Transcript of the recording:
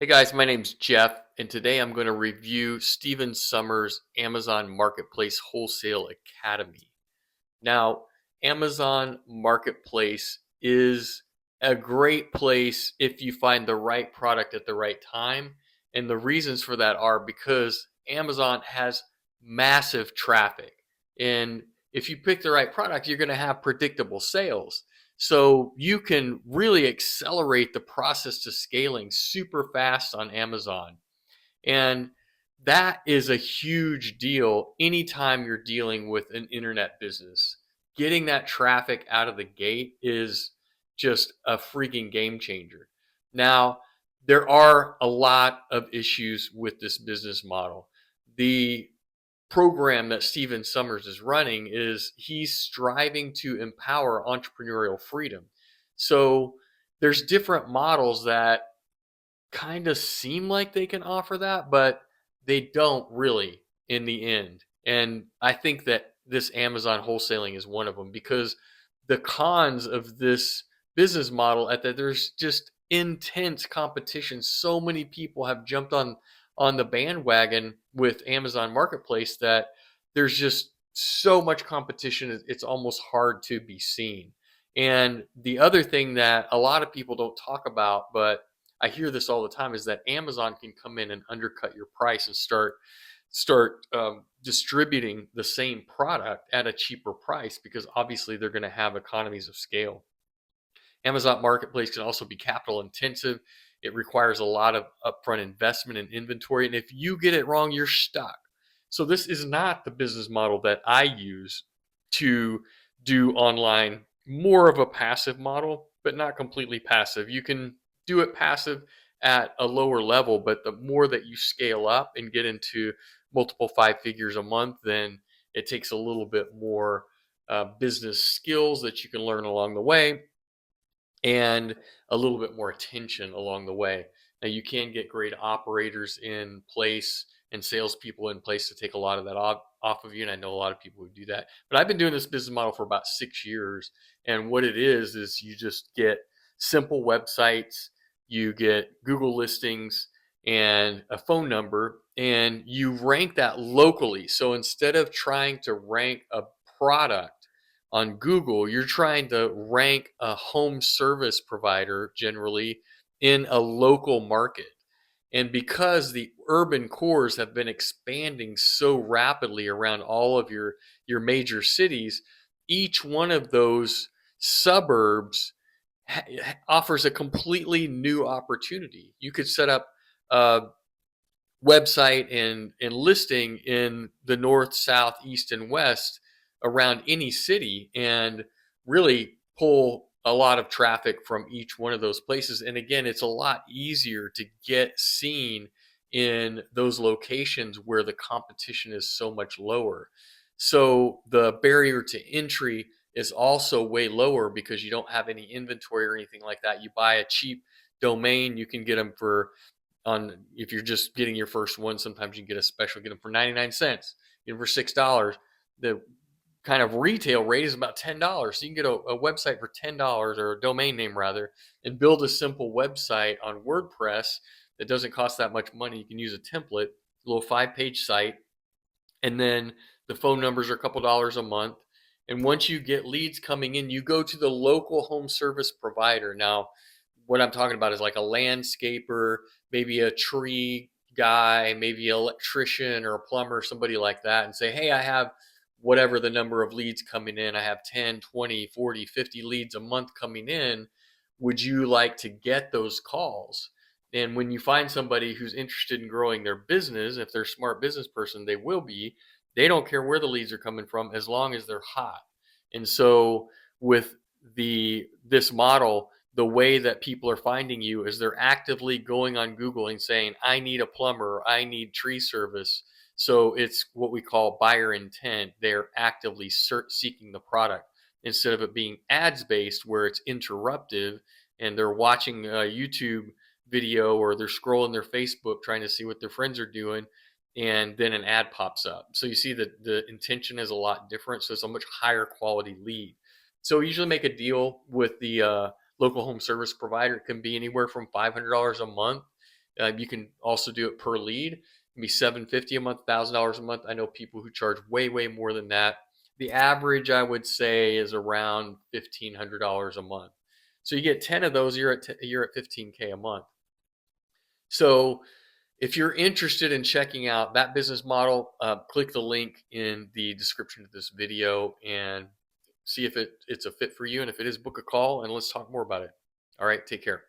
Hey guys, my name's Jeff, and today I'm going to review Stephen Summers' Amazon Marketplace Wholesale Academy. Now, Amazon Marketplace is a great place if you find the right product at the right time. And the reasons for that are because Amazon has massive traffic. And if you pick the right product, you're going to have predictable sales. So you can really accelerate the process to scaling super fast on Amazon. And that is a huge deal anytime you're dealing with an internet business. Getting that traffic out of the gate is just a freaking game changer. Now, there are a lot of issues with this business model. The program that Stephen Summers is running is he's striving to empower entrepreneurial freedom. So there's different models that kind of seem like they can offer that, but they don't really in the end. And I think that this Amazon wholesaling is one of them because the cons of this business model at that there's just intense competition. So many people have jumped on the bandwagon with Amazon Marketplace that there's just so much competition it's almost hard to be seen. And the other thing that a lot of people don't talk about, but I hear this all the time, is that Amazon can come in and undercut your price and start distributing the same product at a cheaper price because obviously they're going to have economies of scale. Amazon Marketplace can also be capital intensive. It requires a lot of upfront investment in inventory, and if you get it wrong, you're stuck. So this is not the business model that I use to do online. More of a passive model, but not completely passive. You can do it passive at a lower level, but the more that you scale up and get into multiple five figures a month, then it takes a little bit more business skills that you can learn along the way and a little bit more attention along the way. Now, you can get great operators in place and salespeople in place to take a lot of that off of you. And I know a lot of people who do that. But I've been doing this business model for about 6 years. And what it is you just get simple websites, you get Google listings and a phone number, and you rank that locally. So instead of trying to rank a product on Google, you're trying to rank a home service provider generally in a local market. And because the urban cores have been expanding so rapidly around all of your major cities, each one of those suburbs offers a completely new opportunity. You could set up a website and listing in the north, south, east, and west around any city and really pull a lot of traffic from each one of those places. And again, it's a lot easier to get seen in those locations where the competition is so much lower. So the barrier to entry is also way lower because you don't have any inventory or anything like that. You buy a cheap domain, you can get them for on if you're just getting your first one, sometimes you can get a special, get them for 99 cents, get them for $6. The kind of retail rate is about $10. So you can get a website for $10 or a domain name rather, and build a simple website on WordPress that doesn't cost that much money. You can use a template, a little 5-page site, and then the phone numbers are a couple dollars a month. And once you get leads coming in, you go to the local home service provider. Now, what I'm talking about is like a landscaper, maybe a tree guy, maybe an electrician or a plumber, somebody like that, and say, hey, I have whatever the number of leads coming in. I have 10, 20, 40, 50 leads a month coming in. Would you like to get those calls? And when you find somebody who's interested in growing their business, if they're a smart business person, they will be. They don't care where the leads are coming from as long as they're hot. And so with this model, the way that people are finding you is they're actively going on Google and saying, I need a plumber, I need tree service. So it's what we call buyer intent. They're actively seeking the product instead of it being ads based where it's interruptive and they're watching a YouTube video or they're scrolling their Facebook trying to see what their friends are doing, and then an ad pops up. So you see that the intention is a lot different. So it's a much higher quality lead. So we usually make a deal with the local home service provider. It can be anywhere from $500 a month You can also do it per lead. It can be $750 a month, $1,000 a month. I know people who charge way more than that. The average, I would say, is around $1,500 a month. So you get 10 of those, you're at 15K a month. So if you're interested in checking out that business model, click the link in the description of this video and see if it's a fit for you. And if it is, book a call and let's talk more about it. All right, take care.